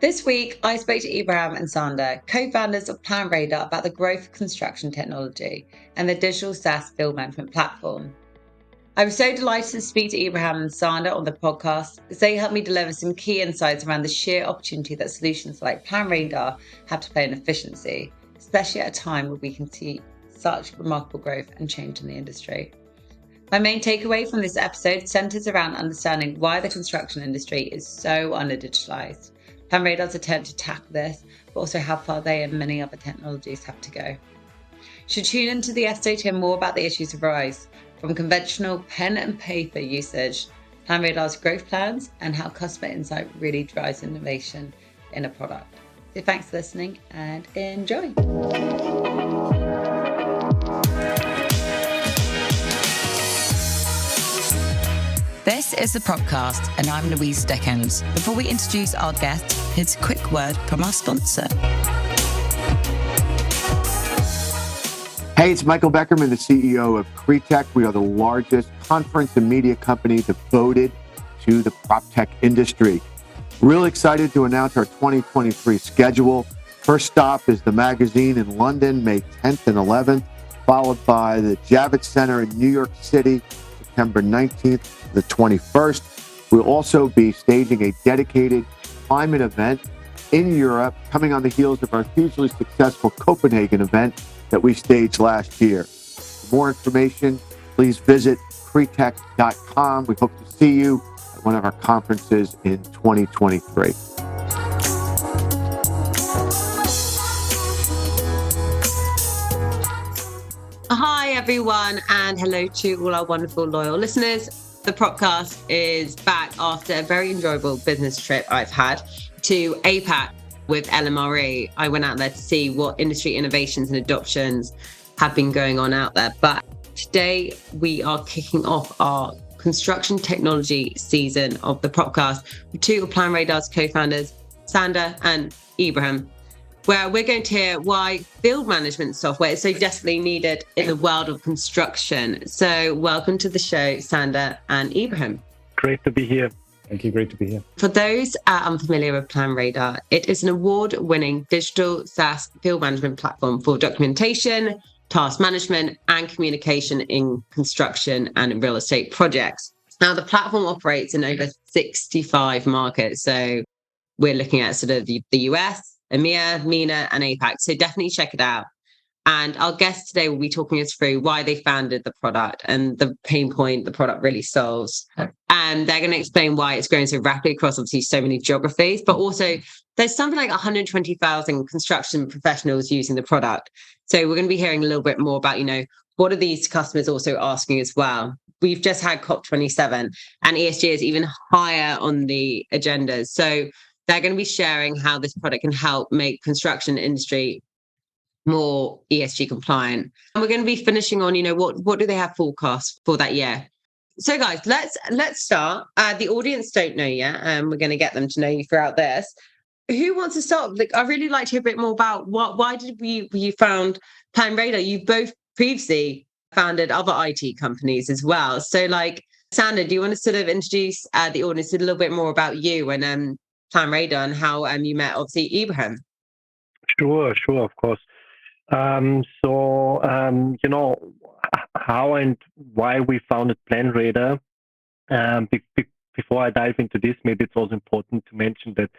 This week, I spoke to Ibrahim and Sander, co-founders of PlanRadar, about the growth of construction technology and the digital SaaS field management platform. I was so delighted to speak to Ibrahim and Sander on the podcast as they helped me deliver some key insights around the sheer opportunity that solutions like PlanRadar have to play in efficiency, especially at a time where we can see such remarkable growth and change in the industry. My main takeaway from this episode centers around understanding why the construction industry is so under-digitalized, PlanRadar's attempt to tackle this, but also how far they and many other technologies have to go. You should tune into the episode to hear more about the issues that arise from conventional pen and paper usage, PlanRadar's growth plans, and how customer insight really drives innovation in a product. So thanks for listening and enjoy. This is the Propcast, and I'm Louisa Dickins. Before we introduce our guest, here's a quick word from our sponsor. Hey, it's Michael Beckerman, the CEO of Cretech. We are the largest conference and media company devoted to the prop tech industry. Really excited to announce our 2023 schedule. First stop is the magazine in London, May 10th and 11th, followed by the Javits Center in New York City, September 19th to the 21st. We'll also be staging a dedicated climate event in Europe, coming on the heels of our hugely successful Copenhagen event that we staged last year. For more information, please visit cretech.com. We hope to see you at one of our conferences in 2023. Hi, everyone, and hello to all our wonderful, loyal listeners. The Propcast is back after a very enjoyable business trip I've had to APAC with LMRE. I went out there to see what industry innovations and adoptions have been going on out there. But today we are kicking off our construction technology season of the Propcast with two of PlanRadar's co-founders, Sander and Ibrahim, where we're going to hear why field management software is so desperately needed in the world of construction. So welcome to the show, Sander and Ibrahim. Great to be here. Thank you. Great to be here. For those unfamiliar with PlanRadar, it is an award-winning digital SaaS field management platform for documentation, task management, and communication in construction and real estate projects. Now, the platform operates in over 65 markets. So we're looking at sort of the US, EMEA, MENA, and APAC. So definitely check it out. And our guest today will be talking us through why they founded the product and the pain point the product really solves. And they're going to explain why it's growing so rapidly across obviously so many geographies, but also there's something like 120,000 construction professionals using the product. So we're going to be hearing a little bit more about, what are these customers also asking as well? We've just had COP27 and ESG is even higher on the agendas. So they're going to be sharing how this product can help make construction industry more ESG compliant. And we're going to be finishing on, what do they have forecast for that year? So guys, let's start. The audience don't know yet, and we're going to get them to know you throughout this. Who wants to start? I really like to hear a bit more about why did you found PlanRadar? You both previously founded other IT companies as well. So Sander, do you want to sort of introduce the audience a little bit more about you and PlanRadar and how you met obviously Ibrahim? Sure, of course. How and why we founded PlanRadar. Before I dive into this, maybe it's also important to mention that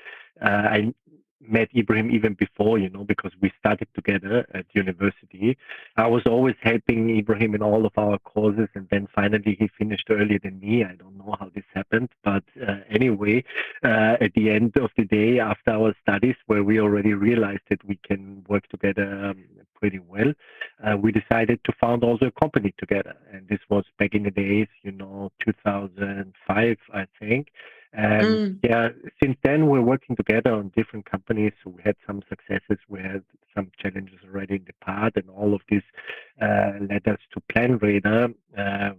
I met Ibrahim even before, because we studied together at university. I was always helping Ibrahim in all of our courses, and then finally he finished earlier than me. I don't know how this happened, but anyway, at the end of the day, after our studies, where we already realized that we can work together pretty well, we decided to found also a company together. And this was back in the days, 2005, I think. And since then we're working together on different companies. So we had some successes, we had some challenges already in the past, and all of this led us to PlanRadar,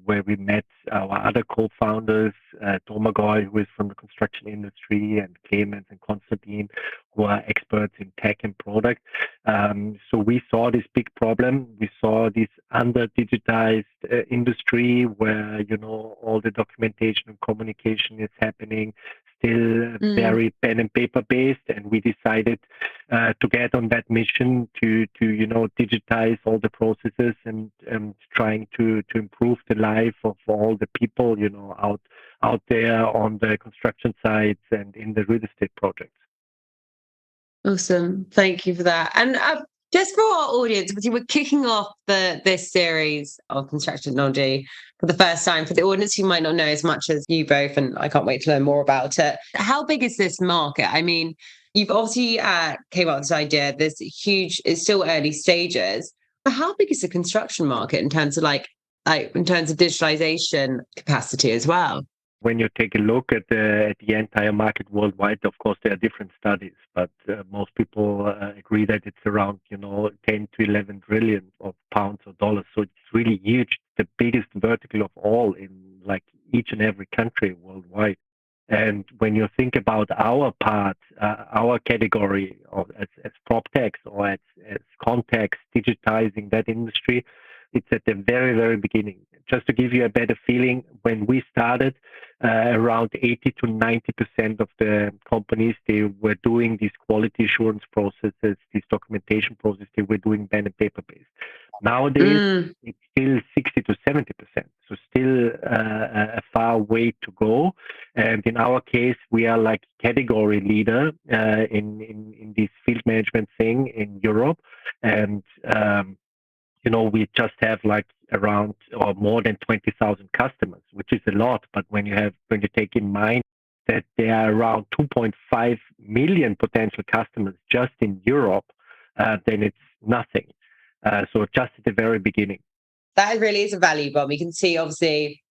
where we met our other co-founders, Domagoj, who is from the construction industry, and Clemens and Konstantin, who are experts in tech and product. So we saw this big problem. We saw this under-digitized industry where, all the documentation and communication is happening still very pen and paper based, and we decided to get on that mission to digitize all the processes and trying to improve the life of all the people out there on the construction sites and in the real estate projects. Awesome. Thank you for that. And just for our audience, obviously we're kicking off this series of construction technology for the first time. For the audience who might not know as much as you both, and I can't wait to learn more about it. How big is this market? I mean, you've obviously came up with this idea. There's huge, it's still early stages. But how big is the construction market in terms of in terms of digitalization capacity as well? When you take a look at the entire market worldwide, of course, there are different studies, but most people agree that it's around, 10 to 11 trillion of pounds or dollars. So it's really huge, the biggest vertical of all in like each and every country worldwide. And when you think about our part, our category as PropTech or as context, digitizing that industry, it's at the very, very beginning. Just to give you a better feeling, when we started, around 80 to 90% of the companies, they were doing these quality assurance processes, these documentation processes, they were doing pen and paper based. Nowadays, it's still 60 to 70%. So still a far way to go. And in our case, we are like category leader in this field management thing in Europe. And we just have like around or more than 20,000 customers, which is a lot. But when you take in mind that there are around 2.5 million potential customers just in Europe, then it's nothing. So just at the very beginning. That really is a value bomb. You can see obviously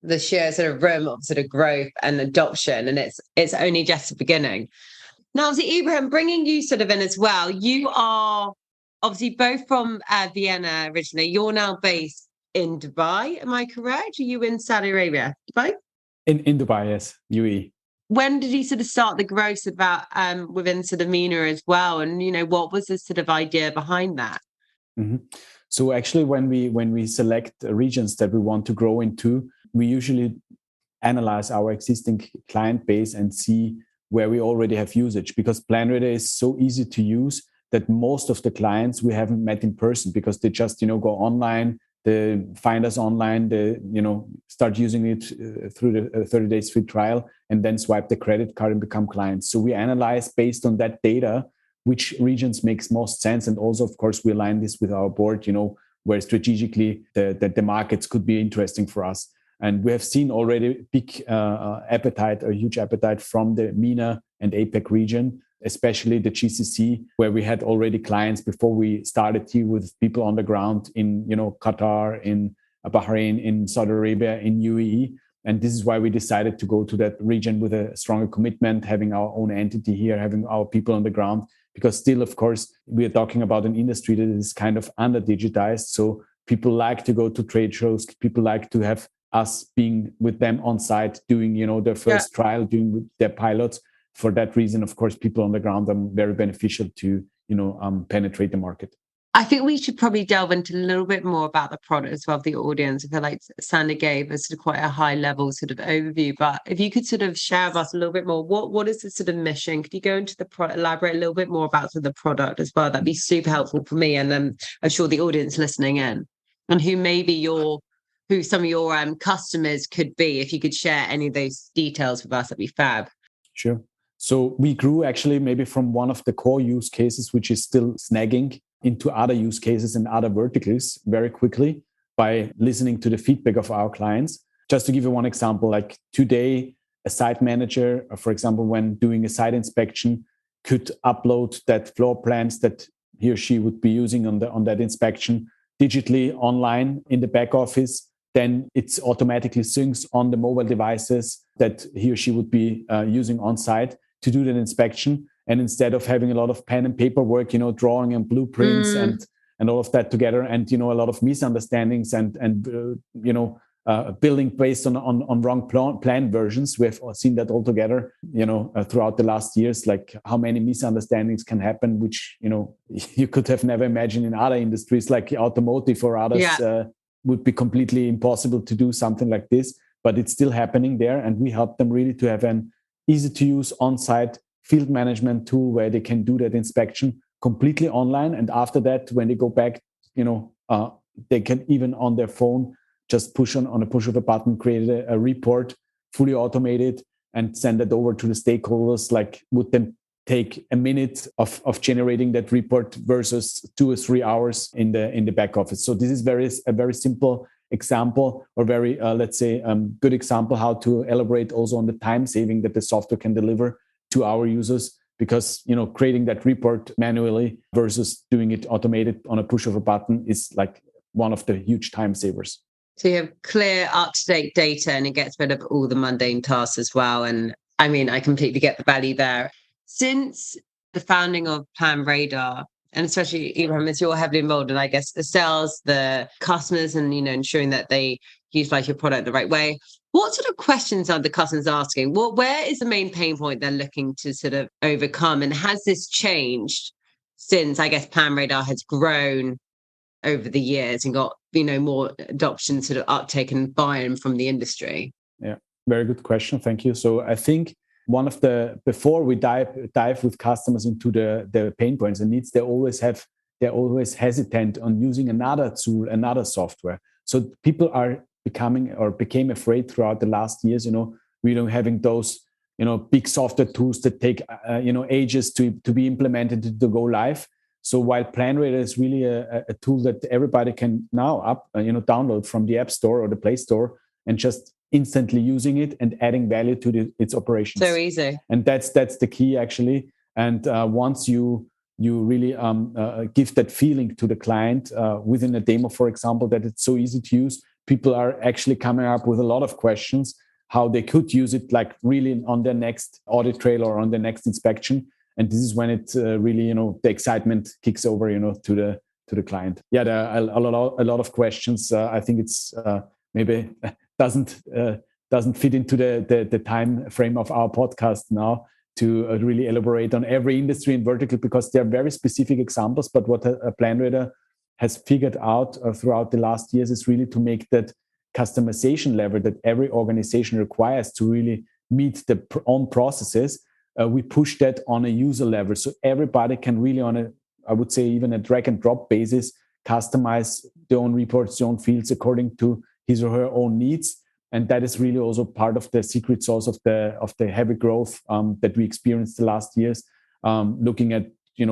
the sheer sort of room of sort of growth and adoption, and it's only just the beginning. Now, obviously, Ibrahim, bringing you sort of in as well, you are obviously both from Vienna originally. You're now based in Dubai. Am I correct? Are you in Saudi Arabia? Dubai? In Dubai, yes, UAE. When did you sort of start the growth about within sort of MENA as well? And what was the sort of idea behind that? Mm-hmm. So actually, when we select regions that we want to grow into, we usually analyze our existing client base and see where we already have usage, because PlanRadar is so easy to use that most of the clients we haven't met in person, because they just go online, they find us online, they start using it through the 30 days free trial, and then swipe the credit card and become clients. So we analyze based on that data which regions makes most sense, and also of course we align this with our board, where strategically the markets could be interesting for us. And we have seen already big appetite, a huge appetite from the MENA and APAC region, especially the GCC, where we had already clients before we started here with people on the ground in Qatar, in Bahrain, in Saudi Arabia, in UAE. And this is why we decided to go to that region with a stronger commitment, having our own entity here, having our people on the ground. Because still, of course, we are talking about an industry that is kind of under-digitized. So people like to go to trade shows. People like to have us being with them on site, doing, their first trial, doing their pilots. For that reason, of course, people on the ground are very beneficial to, penetrate the market. I think we should probably delve into a little bit more about the product as well, the audience. I feel like Sander gave us sort of quite a high level sort of overview, but if you could sort of share with us a little bit more, what is the sort of mission? Could you go into the product, elaborate a little bit more about the product as well? That'd be super helpful for me, and I'm sure the audience listening in, and who some of your customers could be. If you could share any of those details with us, that'd be fab. Sure. So we grew actually maybe from one of the core use cases, which is still snagging, into other use cases and other verticals very quickly by listening to the feedback of our clients. Just to give you one example, like today, a site manager, for example, when doing a site inspection, could upload that floor plans that he or she would be using on that inspection digitally online in the back office. Then it's automatically syncs on the mobile devices that he or she would be using on site to do that inspection. And instead of having a lot of pen and paper work, drawing and blueprints and all of that together, and a lot of misunderstandings and building based on wrong plan versions, we have seen that all together, throughout the last years, like how many misunderstandings can happen, which you could have never imagined in other industries like automotive or others. Would be completely impossible to do something like this, but it's still happening there, and we help them really to have an easy to use on-site field management tool where they can do that inspection completely online. And after that, when they go back, they can even on their phone just push on a push of a button, create a report, fully automated, and send it over to the stakeholders. Like would then take a minute of generating that report versus 2 or 3 hours in the back office. So this is a very simple example, or very good example how to elaborate also on the time saving that the software can deliver to our users, because creating that report manually versus doing it automated on a push of a button is like one of the huge time savers. So you have clear, up-to-date data, and it gets rid of all the mundane tasks as well. And I mean, I completely get the value there. Since the founding of PlanRadar, and especially Ibrahim, as you're heavily involved in, I guess, the sales, the customers, and ensuring that they utilize your product the right way, what sort of questions are the customers asking? Where is the main pain point they're looking to sort of overcome? And has this changed since, I guess, PlanRadar has grown over the years and got more adoption, sort of uptake and buy-in from the industry? Yeah, very good question. Thank you. So I think before we dive with customers into the pain points and needs, they're always hesitant on using another tool, another software. So people became afraid throughout the last years, having those, big software tools that take, ages to be implemented to go live. So while PlanRadar is really a tool that everybody can now download from the App Store or the Play Store and just instantly using it and adding value to its operations. So easy. And that's the key actually. And once you really give that feeling to the client within a demo, for example, that it's so easy to use, people are actually coming up with a lot of questions how they could use it, like really on their next audit trail or on their next inspection. And this is when it really, the excitement kicks over, to the client. Yeah, there are a lot of questions. I think it's maybe doesn't fit into the time frame of our podcast now to really elaborate on every industry and vertical, because there are very specific examples. But what a PlanRadar has figured out throughout the last years is really to make that customization level that every organization requires to really meet their own processes. We push that on a user level. So everybody can really I would say even a drag and drop basis, customize their own reports, their own fields according to his or her own needs. And that is really also part of the secret sauce of the heavy growth that we experienced the last years, looking at,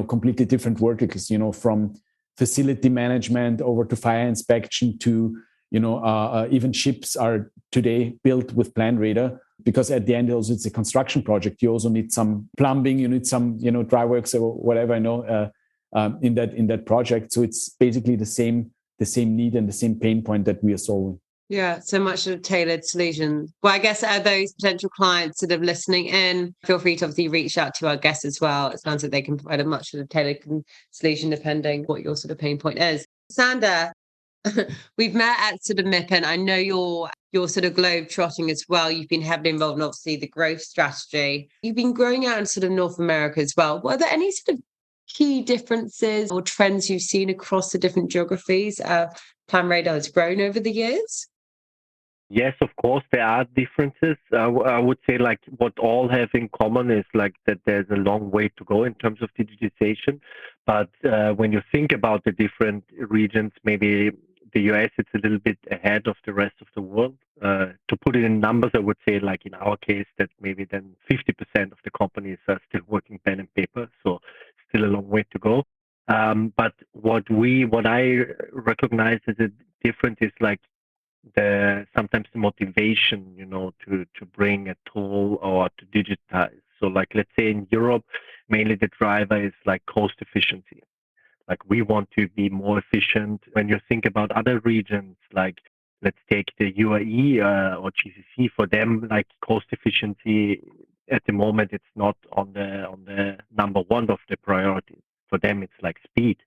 completely different verticals, from facility management over to fire inspection to, even ships are today built with PlanRadar. Because at the end, also it's a construction project. You also need some plumbing, you need some, dry works or whatever, in that project. So it's basically the same need and the same pain point that we are solving. Yeah, so much of a tailored solution. Well, I guess those potential clients sort of listening in, feel free to obviously reach out to our guests as well. It sounds like they can provide a much sort of tailored solution depending what your sort of pain point is. Sander, we've met at sort of MIPIM. I know you're sort of globe trotting as well. You've been heavily involved in obviously the growth strategy. You've been growing out in sort of North America as well. Were there any sort of key differences or trends you've seen across the different geographies PlanRadar has grown over the years? Yes, of course, there are differences. I would say like what all have in common is like that there's a long way to go in terms of digitization. But when you think about the different regions, maybe the US, it's a little bit ahead of the rest of the world. To put it in numbers, I would say like in our case that maybe then 50% of the companies are still working pen and paper. So still a long way to go. But what I recognize as a difference is like sometimes the motivation, to bring a tool or to digitize. So like, let's say in Europe, mainly the driver is like cost efficiency. Like we want to be more efficient. When you think about other regions, like let's take the UAE or GCC, for them, like cost efficiency at the moment, it's not on the number one of the priorities. For them, it's like speed.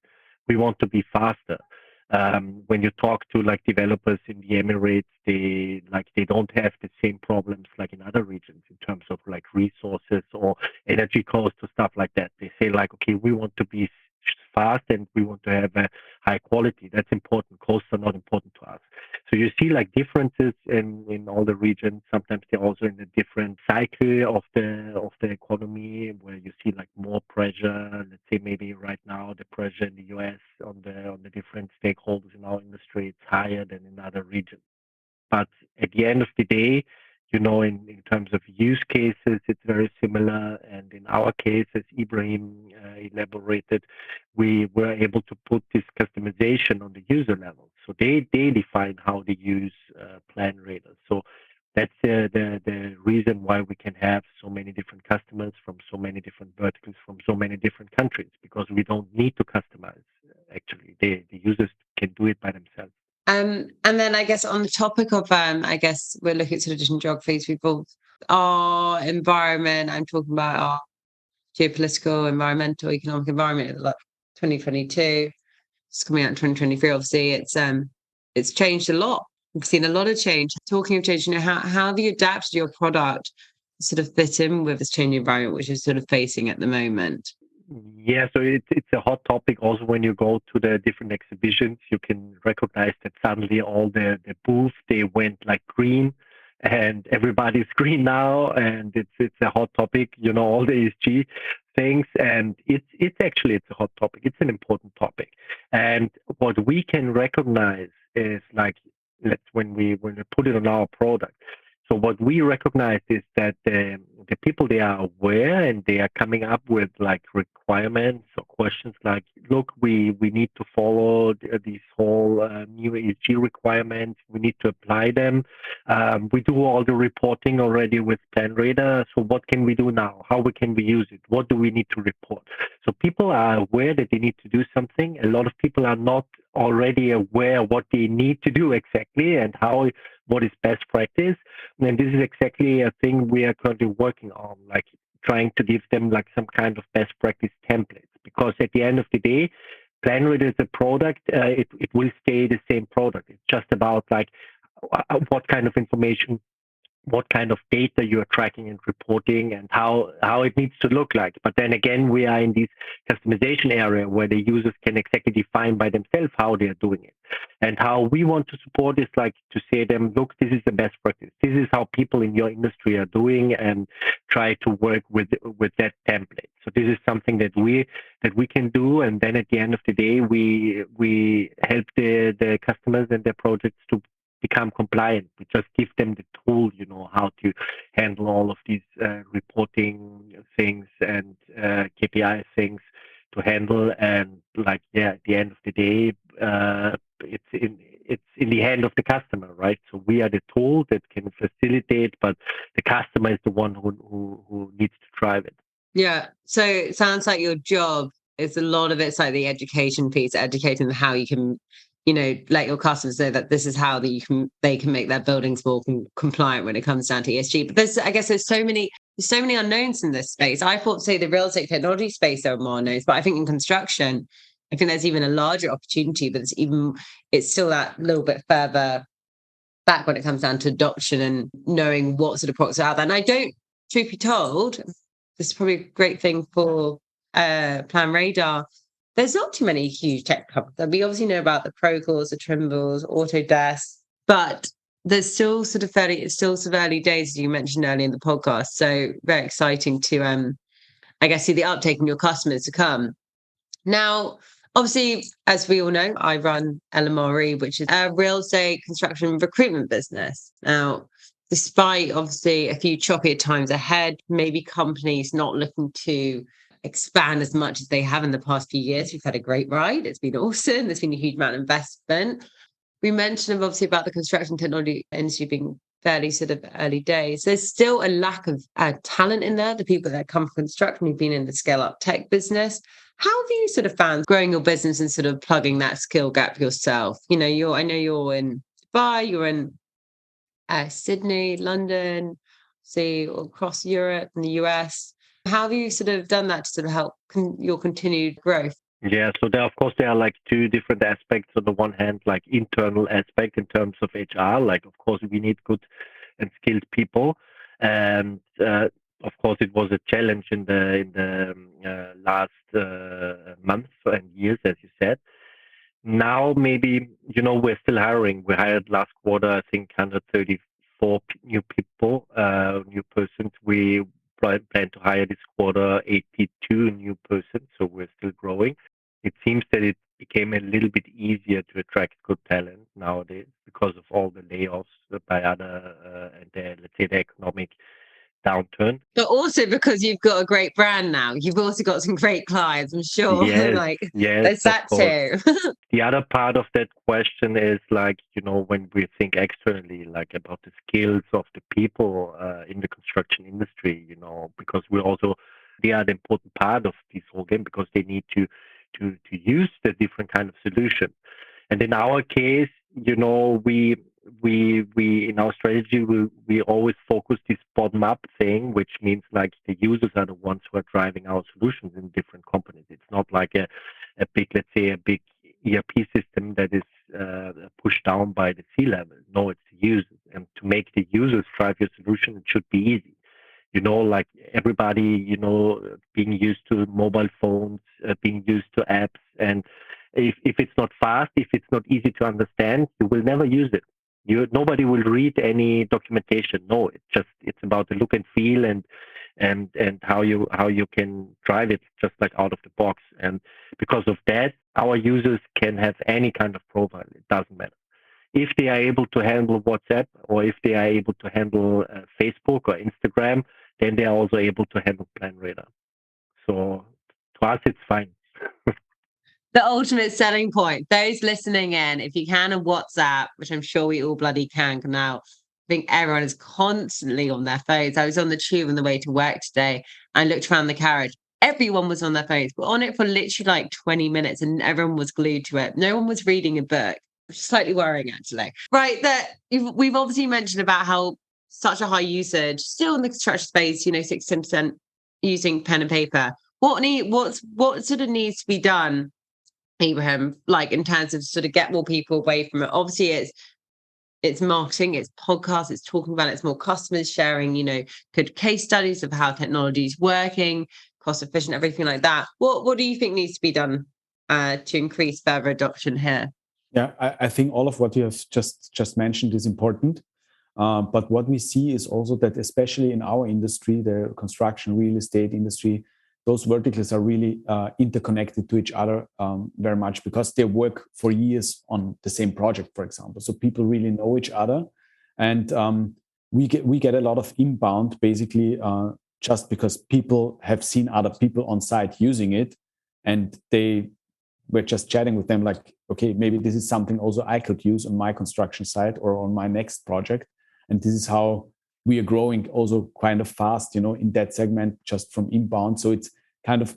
We want to be faster. When you talk to like developers in the Emirates, they don't have the same problems like in other regions in terms of like resources or energy costs or stuff like that. They say like, okay, we want to be fast and we want to have a high quality. That's important. Costs are not important to us. So you see like differences in all the regions. Sometimes they're also in a different cycle of the economy, where you see like more pressure. Let's say maybe right now the pressure in the US on the different stakeholders in our industry, it's higher than in other regions. But at the end of the day, in terms of use cases, it's very similar. And in our case, as Ibrahim elaborated, we were able to put this customization on the user level. So they define how they use PlanRadar. So that's the reason why we can have so many different customers from so many different verticals, from so many different countries, because we don't need to customize. Actually, the users can do it by themselves. And then I guess on the topic of, I guess we're looking at sort of different geographies. We've got our environment. I'm talking about our geopolitical, environmental, economic environment. Like 2022, it's coming out in 2023. Obviously, it's changed a lot. We've seen a lot of change. Talking of change, how have you adapted your product to sort of fit in with this changing environment, which is sort of facing at the moment? Yeah, so it's a hot topic. Also, when you go to the different exhibitions, you can recognize that suddenly all the booths, they went like green, and everybody's green now, and it's a hot topic. All the ESG things, and it's a hot topic. It's an important topic, and what we can recognize is like when we put it on our product. So what we recognize is that the people, they are aware and they are coming up with like requirements or questions like, look, we need to follow these whole new ESG requirements. We need to apply them. We do all the reporting already with PlanRadar. So what can we do now? How can we use it? What do we need to report? So people are aware that they need to do something. A lot of people are not already aware what they need to do exactly and what is best practice. And this is exactly a thing we are currently working on, like trying to give them like some kind of best practice templates. Because at the end of the day, PlanRadar is a product. It will stay the same product. It's just about like what kind of information, what kind of data you are tracking and reporting, and how it needs to look like. But then again, we are in this customization area where the users can exactly define by themselves how they are doing it. And how we want to support is like to say to them, look, this is the best practice. This is how people in your industry are doing, and try to work with that template. So this is something that we can do. And then at the end of the day, we help the customers and their projects to become compliant. We just give them the tool, how to handle all of these reporting things and KPI things to handle. And at the end of the day, it's in the hand of the customer, right? So we are the tool that can facilitate, but the customer is the one who needs to drive it. Yeah. So it sounds like your job is a lot of it's like the education piece, educating them how you can, let your customers know that this is how they can make their buildings more compliant when it comes down to ESG. But there's so many unknowns in this space. I thought, say, the real estate technology space, there are more unknowns, but I think in construction, I think there's even a larger opportunity, but it's still that little bit further back when it comes down to adoption and knowing what sort of products are out there. And truth be told, this is probably a great thing for PlanRadar. There's not too many huge tech companies. We obviously know about the Procores, the Trimbles, Autodesk, but there's still it's still sort of early days, as you mentioned earlier in the podcast. So very exciting to, see the uptake in your customers to come. Now, obviously, as we all know, I run LMRE, which is a real estate construction recruitment business. Now, despite obviously a few choppier times ahead, maybe companies not looking to expand as much as they have in the past few years. We've had a great ride. It's been awesome. There's been a huge amount of investment. We mentioned obviously about the construction technology industry being fairly sort of early days. There's still a lack of talent in there. The people that come from construction who've been in the scale up tech business. How have you sort of found growing your business and sort of plugging that skill gap yourself? I know you're in Dubai, you're in Sydney, London, across Europe and the US. How have you sort of done that to sort of help your continued growth? Yeah, so there are like two different aspects. On the one hand, like internal aspect in terms of HR, like of course we need good and skilled people, and of course it was a challenge in the last months and years, as you said. Now, maybe, we're still hiring. We hired last quarter, I think, 134 new people, new persons. We plan to hire this quarter 82 new persons, so we're still growing. It seems that it became a little bit easier to attract good talent nowadays because of all the layoffs by other, let's say, the economic downturn. But also because you've got a great brand now. You've also got some great clients, I'm sure. Yes, there's that too. The other part of that question is when we think externally, about the skills of the people in the construction industry, because they are the important part of this whole game because they need to use the different kind of solution. And in our case, we in our strategy, we always focus this bottom-up thing, which means the users are the ones who are driving our solutions in different companies. It's not like a big, let's say, a big ERP system that is pushed down by the C-level. No, it's the users. And to make the users drive your solution, it should be easy. Everybody, being used to mobile phones, being used to apps. And if it's not fast, if it's not easy to understand, you will never use it. Nobody will read any documentation. No, it's about the look and feel and how you can drive it just out of the box. And because of that, our users can have any kind of profile. It doesn't matter. If they are able to handle WhatsApp or if they are able to handle Facebook or Instagram, then they are also able to handle PlanRadar. So to us, it's fine. The ultimate selling point. Those listening in, if you can, on WhatsApp, which I'm sure we all bloody can now. I think everyone is constantly on their phones. I was on the tube on the way to work today and looked around the carriage. Everyone was on their phones, but on it for literally 20 minutes and everyone was glued to it. No one was reading a book, which is slightly worrying, actually. Right, we've obviously mentioned about how such a high usage, still in the construction space, 16% using pen and paper. What sort of needs to be done, Ibrahim, in terms of sort of get more people away from it? Obviously, it's marketing, it's podcasts, it's talking about it, it's more customers sharing, good case studies of how technology is working, cost efficient, everything like that. What do you think needs to be done to increase further adoption here? Yeah, I think all of what you have just mentioned is important. But what we see is also that, especially in our industry, the construction, real estate industry, those verticals are really interconnected to each other very much because they work for years on the same project, for example. So people really know each other. And we get a lot of inbound, basically, just because people have seen other people on site using it. And they were just chatting with them okay, maybe this is something also I could use on my construction site or on my next project. And this is how we are growing also kind of fast, in that segment, just from inbound. So it's kind of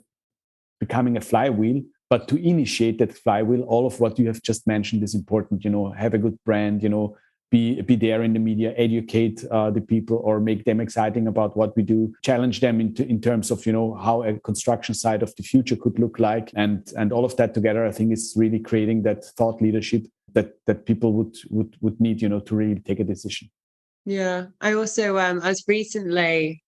becoming a flywheel. But to initiate that flywheel, all of what you have just mentioned is important. Have a good brand, be there in the media, educate the people or make them exciting about what we do, challenge them in terms of, how a construction site of the future could look like. And all of that together, I think, is really creating that thought leadership that people would need, to really take a decision. Yeah, I also I was recently,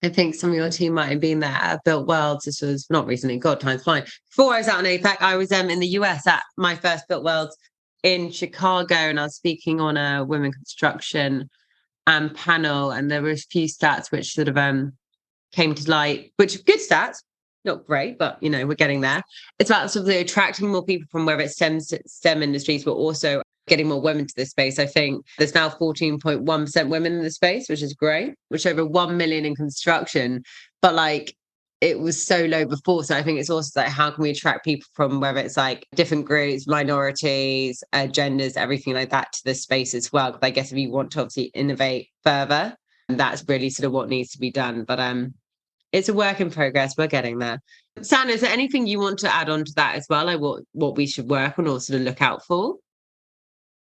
I think some of your team might have been there at Built Worlds. This was not recently, God, time's flying. Before I was out in APAC, I was in the US at my first Built Worlds in Chicago, and I was speaking on a women construction panel, and there were a few stats which sort of came to light, which are good stats, not great, but we're getting there. It's about sort of attracting more people from whether it's STEM industries, but also getting more women to this space. I think there's now 14.1% women in the space, which is great, which over 1 million in construction, but it was so low before. So I think it's also how can we attract people from whether it's different groups, minorities, genders, everything like that to this space as well. Because I guess if you want to obviously innovate further, that's really sort of what needs to be done. But it's a work in progress. We're getting there. Sander, is there anything you want to add on to that as well? What we should work on or sort of look out for?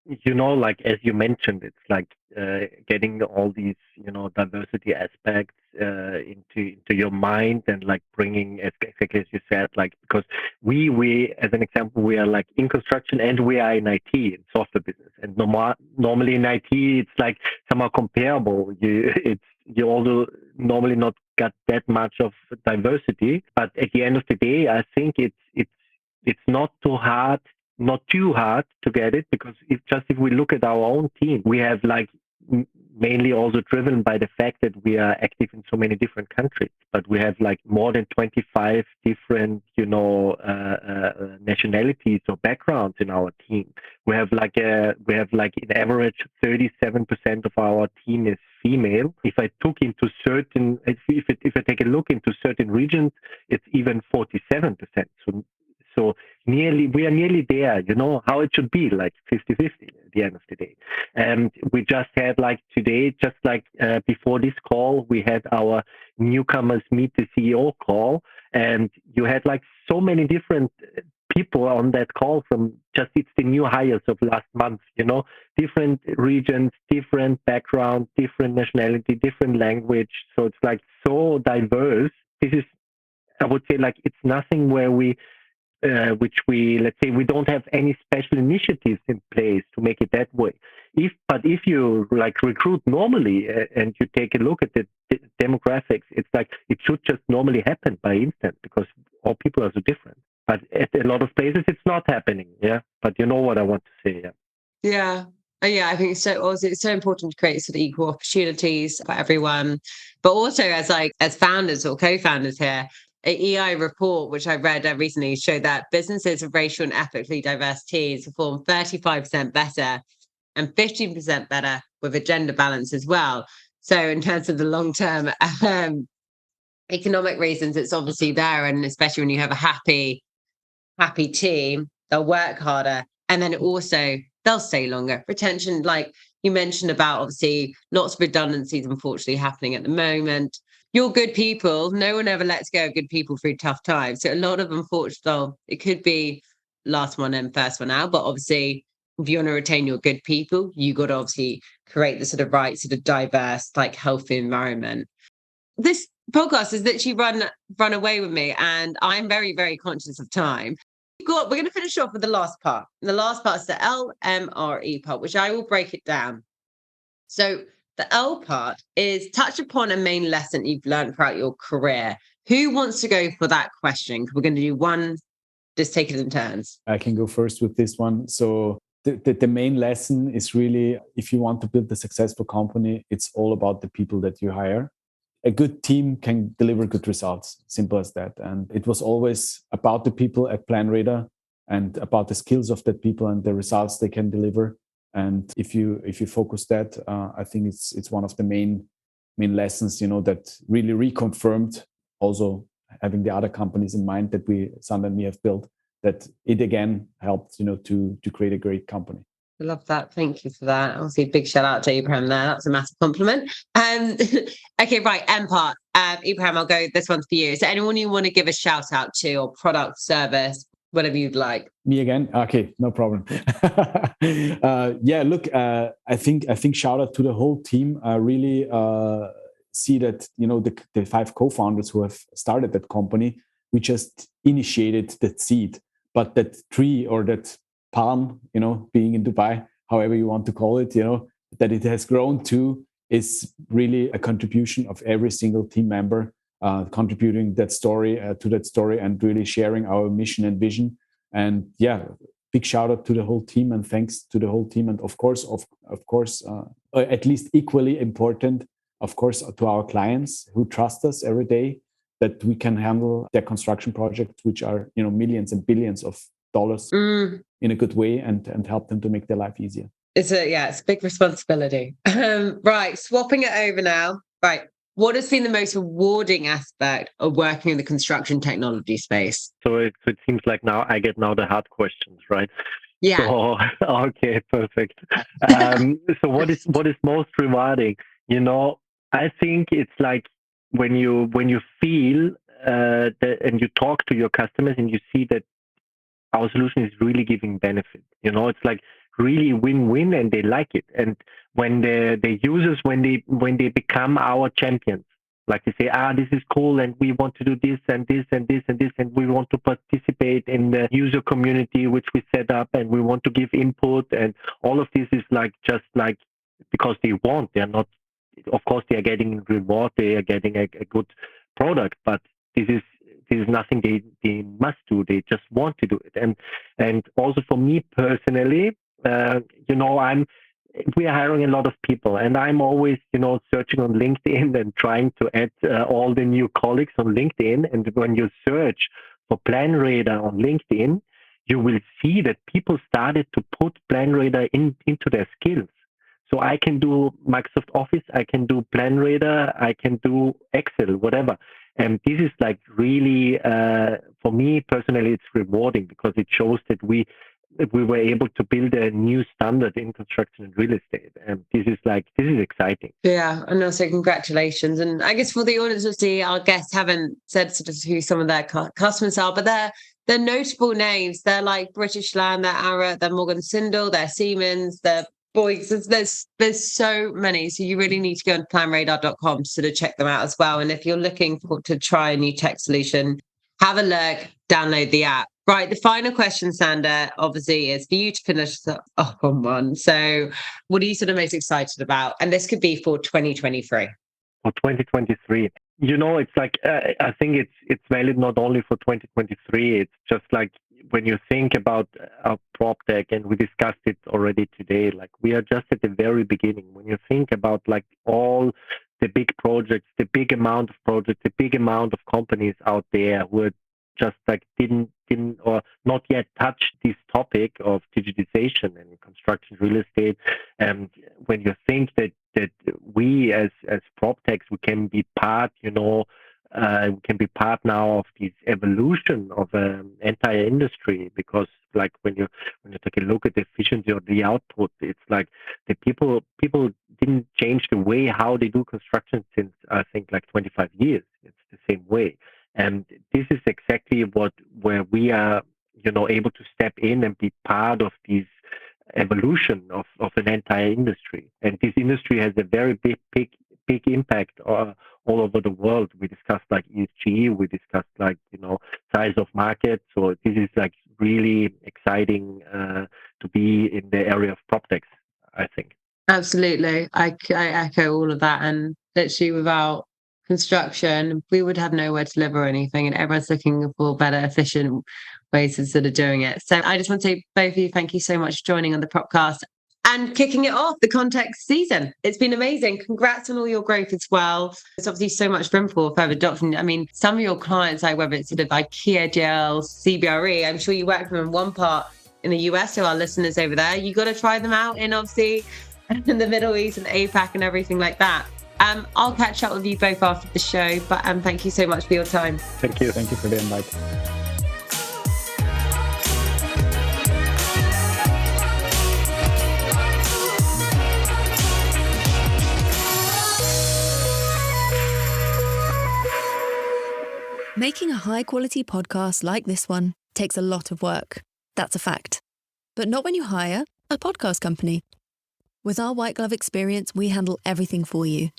As you mentioned, it's getting all these, diversity aspects into your mind and bringing, exactly as you said, because we, as an example, we are in construction and we are in IT, in software business. And normally in IT, it's somehow comparable. You also normally not got that much of diversity. But at the end of the day, I think it's It's not too hard to get it, because if we look at our own team, we have like mainly also driven by the fact that we are active in so many different countries, but we have like more than 25 different, nationalities or backgrounds in our team. We have like in average 37% of our team is female. If I take a look into certain regions, it's even 47%. So we are nearly there, how it should be, like 50-50 at the end of the day. And we just had like today, before this call, we had our newcomers meet the CEO call, and you had like so many different people on that call it's the new hires of last month, different regions, different background, different nationality, different language. So it's like so diverse. This is, I would say, like, it's nothing where let's say we don't have any special initiatives in place to make it that way. But if you like recruit normally and you take a look at the demographics, it's like it should just normally happen by instant, because all people are so different. But at a lot of places it's not happening. Yeah. But you know what I want to say. Yeah. Yeah, I think it's so important to create sort of equal opportunities for everyone, but also as founders or co-founders here. An EI report, which I read recently, showed that businesses with racial and ethnically diverse teams perform 35% better and 15% better with a gender balance as well. So in terms of the long-term economic reasons, it's obviously there. And especially when you have a happy team, they'll work harder. And then also they'll stay longer. Retention, like you mentioned about, obviously, lots of redundancies, unfortunately, happening at the moment. You're good people. No one ever lets go of good people through tough times. So a lot of, unfortunately, it could be last one in, first one out. But obviously, if you want to retain your good people, you got to obviously create the sort of right, sort of diverse, like healthy environment. This podcast is literally run away with me, and I'm very, very conscious of time. We're going to finish off with the last part. And the last part is the LMRE part, which I will break it down. So the L part is touch upon a main lesson you've learned throughout your career. Who wants to go for that question? We're going to do one, just take it in turns. I can go first with this one. So the main lesson is really, if you want to build a successful company, it's all about the people that you hire. A good team can deliver good results, simple as that. And it was always about the people at PlanRadar and about the skills of that people and the results they can deliver. And if you focus that, I think it's one of the main lessons, that really reconfirmed, also having the other companies in mind that Sander and me have built, that it again helped, to create a great company. I love that. Thank you for that. Obviously, a big shout out to Ibrahim there. That's a massive compliment. Okay, right. M part. Ibrahim, I'll go. This one's for you. Is there anyone you want to give a shout out to, or product, service, whatever you'd like? Me again? Okay, no problem. Look, I think shout out to the whole team. I really see that, the 5 co-founders who have started that company, we just initiated that seed, but that tree or that palm, being in Dubai, however you want to call it, that it has grown to is really a contribution of every single team member, contributing that story to that story and really sharing our mission and vision. And big shout out to the whole team and thanks to the whole team. And of course, at least equally important, of course, to our clients who trust us every day that we can handle their construction projects, which are, millions and billions of dollars in a good way and help them to make their life easier. It's a big responsibility. Right, swapping it over now. Right, what has been the most rewarding aspect of working in the construction technology space? So it seems like now I get the hard questions, right? Yeah. So, okay, perfect. So what is most rewarding? I think it's like when you feel that, and you talk to your customers and you see that our solution is really giving benefit. It's like really win-win, and they like it. And when the users, when they become our champions, like they say, this is cool, and we want to do this and this and this and this, and we want to participate in the user community which we set up, and we want to give input, and all of this is just because they want. They're not, of course, they are getting reward, they are getting a good product, but this is this is nothing they must do. They just want to do it. And also for me personally, we are hiring a lot of people, and I'm always, searching on LinkedIn and trying to add all the new colleagues on LinkedIn. And when you search for PlanRadar on LinkedIn, you will see that people started to put PlanRadar into their skills. So I can do Microsoft Office, I can do PlanRadar, I can do Excel, whatever. And this is like really, for me personally, it's rewarding because it shows that we were able to build a new standard in construction and real estate. And this is exciting. Yeah, and also congratulations. And I guess for the audience to see, our guests haven't said sort of who some of their customers are, but they're notable names. They're like British Land, they're Arup, they're Morgan Sindall, they're Siemens, they're Boys. There's so many. So you really need to go on planradar.com to sort of check them out as well. And if you're looking to try a new tech solution, have a look, download the app. Right. The final question, Sander, obviously, is for you to finish up on one. So what are you sort of most excited about? And this could be for 2023. For 2023. It's like, I think it's valid not only for 2023. It's just like when you think about our PropTech, and we discussed it already today, like we are just at the very beginning. When you think about like all the big projects, the big amount of projects, the big amount of companies out there who are just like didn't or not yet touch this topic of digitization and construction real estate. And when you think that we as PropTechs, we can be part, we can be part now of this evolution of an entire industry, because like when you take a look at the efficiency or the output, it's like the people didn't change the way how they do construction since I think like 25 years. It's the same way. And this is exactly where we are, able to step in and be part of this evolution of an entire industry. And this industry has a very big impact all over the world. We discussed like ESG, we discussed like, size of market. So this is like really exciting to be in the area of PropTechs, I think. Absolutely. I echo all of that. And literally without construction, we would have nowhere to live or anything. And everyone's looking for better, efficient ways of sort of doing it. So I just want to say, both of you, thank you so much for joining on the Propcast and kicking it off, the context season. It's been amazing. Congrats on all your growth as well. There's obviously so much room for further adoption. I mean, some of your clients, like whether it's sort of IKEA, GL, CBRE, I'm sure you work with them in one part in the US, so our listeners over there, you got to try them out in obviously in the Middle East and APAC and everything like that. I'll catch up with you both after the show, but thank you so much for your time. Thank you. Thank you for the invite. Making a high-quality podcast like this one takes a lot of work. That's a fact. But not when you hire a podcast company. With our white glove experience, we handle everything for you.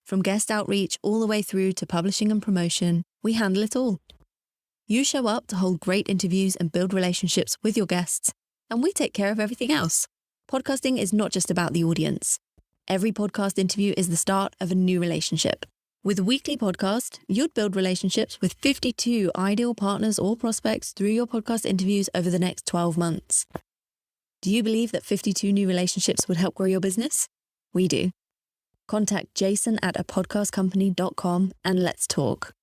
From guest outreach all the way through to publishing and promotion, we handle it all. You show up to hold great interviews and build relationships with your guests, and we take care of everything else. Podcasting is not just about the audience. Every podcast interview is the start of a new relationship. With a weekly podcast, you'd build relationships with 52 ideal partners or prospects through your podcast interviews over the next 12 months. Do you believe that 52 new relationships would help grow your business? We do. Contact Jason at apodcastcompany.com and let's talk.